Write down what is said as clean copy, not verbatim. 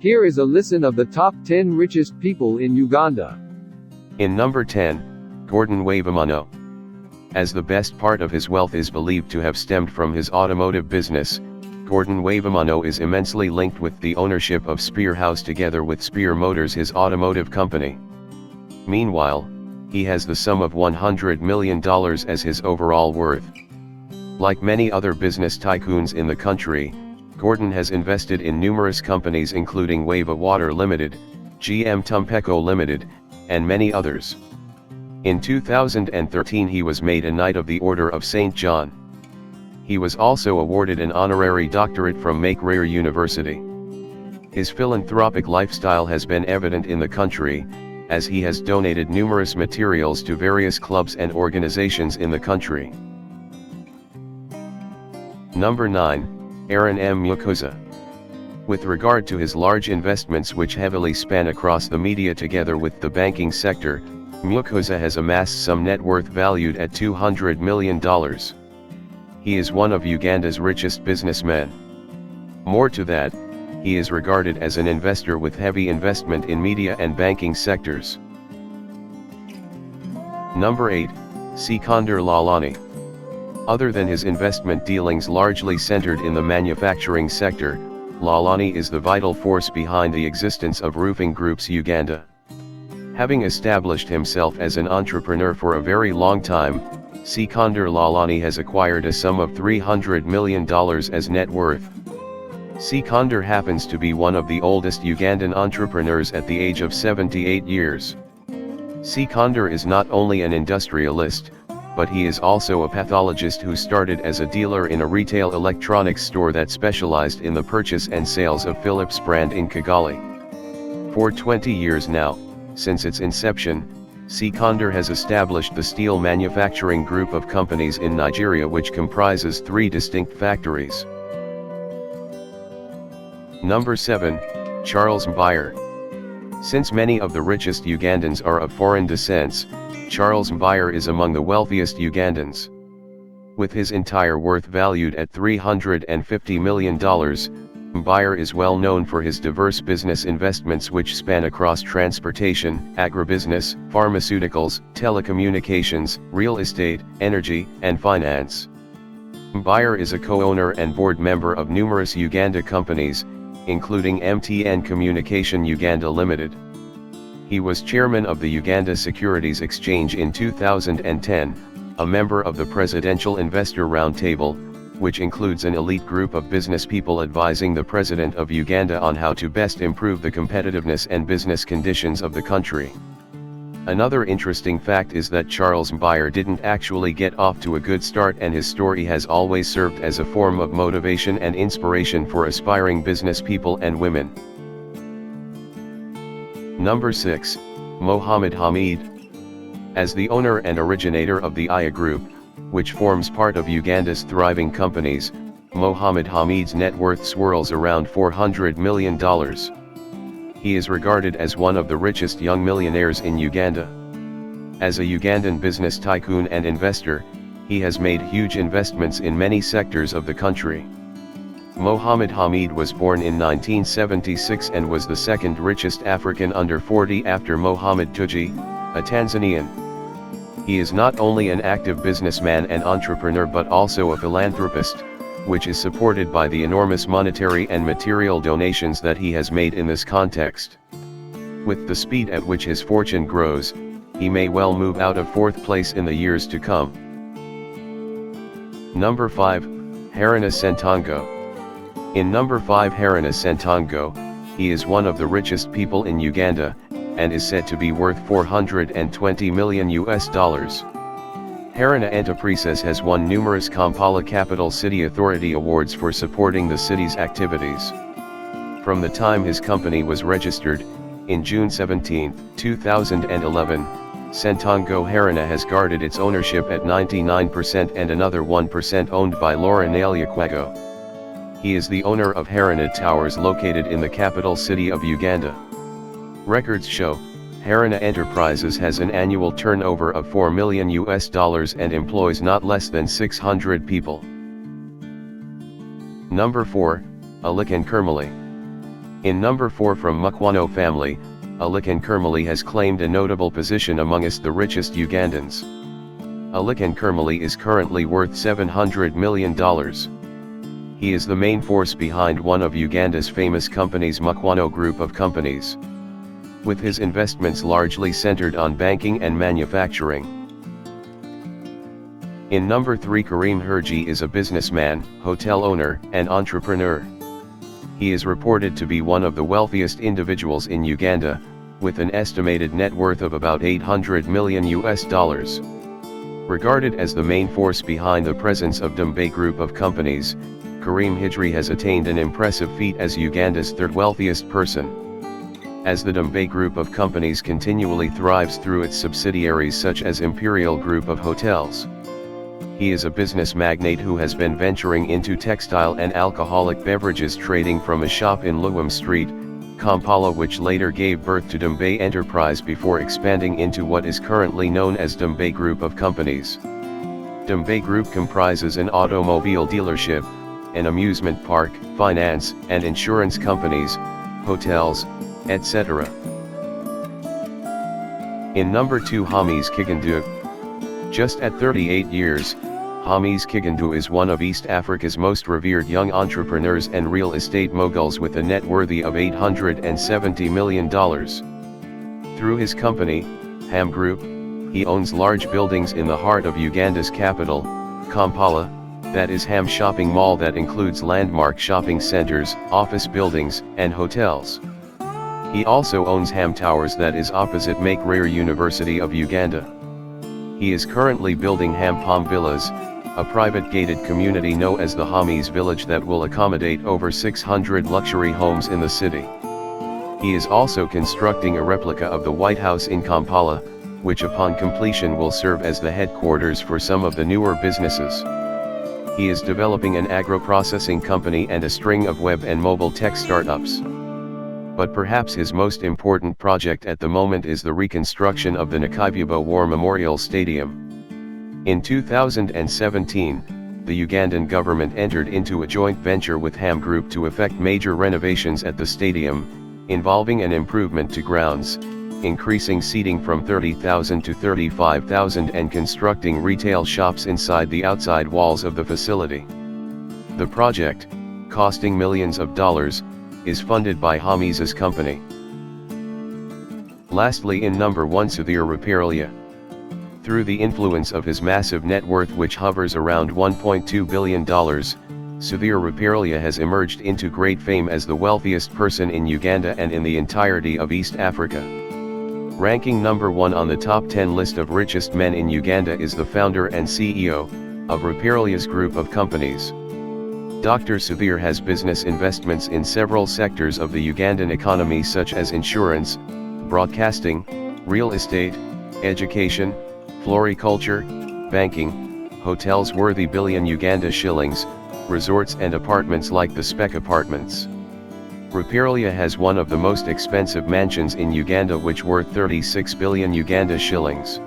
Here is a list of the top 10 richest people in Uganda. In number 10, Gordon Wavamunno. As the best part of his wealth is believed to have stemmed from his automotive business, Gordon Wavamunno is immensely linked with the ownership of Spear House together with Spear Motors, his automotive company. Meanwhile, he has the sum of $100 million as his overall worth. Like many other business tycoons in the country, Gordon has invested in numerous companies including Wava Water Limited, GM Tumpeco Limited, and many others. In 2013 he was made a Knight of the Order of St. John. He was also awarded an honorary doctorate from Meyer University. His philanthropic lifestyle has been evident in the country, as he has donated numerous materials to various clubs and organizations in the country. Number 9. Aaron M. Mukwaza. With regard to his large investments which heavily span across the media together with the banking sector, Mukwaza has amassed some net worth valued at $200 million. He is one of Uganda's richest businessmen. More to that, he is regarded as an investor with heavy investment in media and banking sectors. Number 8, Sikander Lalani. Other than his investment dealings largely centered in the manufacturing sector, Lalani is the vital force behind the existence of Roofing Group's Uganda. Having established himself as an entrepreneur for a very long time, Sikander Lalani has acquired a sum of $300 million as net worth. Sikander happens to be one of the oldest Ugandan entrepreneurs at the age of 78 years. Sikander is not only an industrialist, but he is also a pathologist who started as a dealer in a retail electronics store that specialized in the purchase and sales of Philips brand in Kigali. For 20 years now, since its inception, Sikander has established the steel manufacturing group of companies in Nigeria which comprises 3 distinct factories. Number 7, Charles Meyer. Since many of the richest Ugandans are of foreign descents, Charles Meyer is among the wealthiest Ugandans. With his entire worth valued at $350 million, Meyer is well known for his diverse business investments which span across transportation, agribusiness, pharmaceuticals, telecommunications, real estate, energy, and finance. Meyer is a co-owner and board member of numerous Uganda companies, including MTN Communication Uganda Limited. He was chairman of the Uganda Securities Exchange in 2010, a member of the Presidential Investor Roundtable, which includes an elite group of business people advising the President of Uganda on how to best improve the competitiveness and business conditions of the country. Another interesting fact is that Charles Meyer didn't actually get off to a good start, and his story has always served as a form of motivation and inspiration for aspiring business people and women. Number 6, Mohammed Hamid. As the owner and originator of the Iya Group, which forms part of Uganda's thriving companies, Mohammed Hamid's net worth swirls around $400 million. He is regarded as one of the richest young millionaires in Uganda. As a Ugandan business tycoon and investor, he has made huge investments in many sectors of the country. Mohammed Hamid was born in 1976 and was the second richest African under 40 after Mohamed Tuji, a Tanzanian. He is not only an active businessman and entrepreneur but also a philanthropist, which is supported by the enormous monetary and material donations that he has made in this context. With the speed at which his fortune grows, he may well move out of 4th place in the years to come. Number 5, Haruna Sentongo. In number 5, Haruna Sentongo, he is one of the richest people in Uganda, and is said to be worth $420 million. Haruna Enterprises has won numerous Kampala Capital City Authority awards for supporting the city's activities. From the time his company was registered, in June 17, 2011, Sentongo Haruna has guarded its ownership at 99% and another 1% owned by Laura Nalyaquago. He is the owner of Haruna Towers located in the capital city of Uganda. Records show, Haruna Enterprises has an annual turnover of $4 million and employs not less than 600 people. Number 4, Alikon Kermali. In number 4 from Mukwaza family, Alikon Kermali has claimed a notable position amongst the richest Ugandans. Alikon Kermali is currently worth $700 million. He is the main force behind one of Uganda's famous companies, Mukwaza Group of Companies, with his investments largely centered on banking and manufacturing. In number 3, Karim Hirji is a businessman, hotel owner, and entrepreneur. He is reported to be one of the wealthiest individuals in Uganda, with an estimated net worth of about $800 million. Regarded as the main force behind the presence of Dumbe Group of Companies, Karim Hirji has attained an impressive feat as Uganda's third wealthiest person. As the Dumbe Group of Companies continually thrives through its subsidiaries such as Imperial Group of Hotels. He is a business magnate who has been venturing into textile and alcoholic beverages trading from a shop in Luwum Street, Kampala, which later gave birth to Dumbe Enterprise before expanding into what is currently known as Dumbe Group of Companies. Dumbe Group comprises an automobile dealership, an amusement park, finance and insurance companies, hotels, etc. In number 2, Hamis Kiggundu. Just at 38 years, Hamis Kiggundu is one of East Africa's most revered young entrepreneurs and real estate moguls with a net worth of $870 million. Through his company, Ham Group, he owns large buildings in the heart of Uganda's capital, Kampala, that is Ham Shopping Mall, that includes landmark shopping centers, office buildings, and hotels. He also owns Ham Towers, that is opposite Meyer University of Uganda. He is currently building Ham Palm Villas, a private gated community known as the Hamis Village that will accommodate over 600 luxury homes in the city. He is also constructing a replica of the White House in Kampala, which upon completion will serve as the headquarters for some of the newer businesses. He is developing an agro-processing company and a string of web and mobile tech startups. But perhaps his most important project at the moment is the reconstruction of the Nakaibaba War Memorial Stadium. In 2017, the Ugandan government entered into a joint venture with Ham Group to effect major renovations at the stadium, involving an improvement to grounds, increasing seating from 30,000 to 35,000 and constructing retail shops inside the outside walls of the facility. The project, costing millions of dollars, is funded by Hamis's company. Lastly, in number 1, Sudhir Ruparelia. Through the influence of his massive net worth, which hovers around $1.2 billion, Sudhir Ruparelia has emerged into great fame as the wealthiest person in Uganda and in the entirety of East Africa. Ranking number 1 on the top 10 list of richest men in Uganda is the founder and CEO of Ruparelia's Group of Companies. Dr. Sudhir has business investments in several sectors of the Ugandan economy such as insurance, broadcasting, real estate, education, floriculture, banking, hotels worthy billion Uganda shillings, resorts and apartments like the Spec Apartments. Ruparelia has one of the most expensive mansions in Uganda which worth 36 billion Uganda shillings.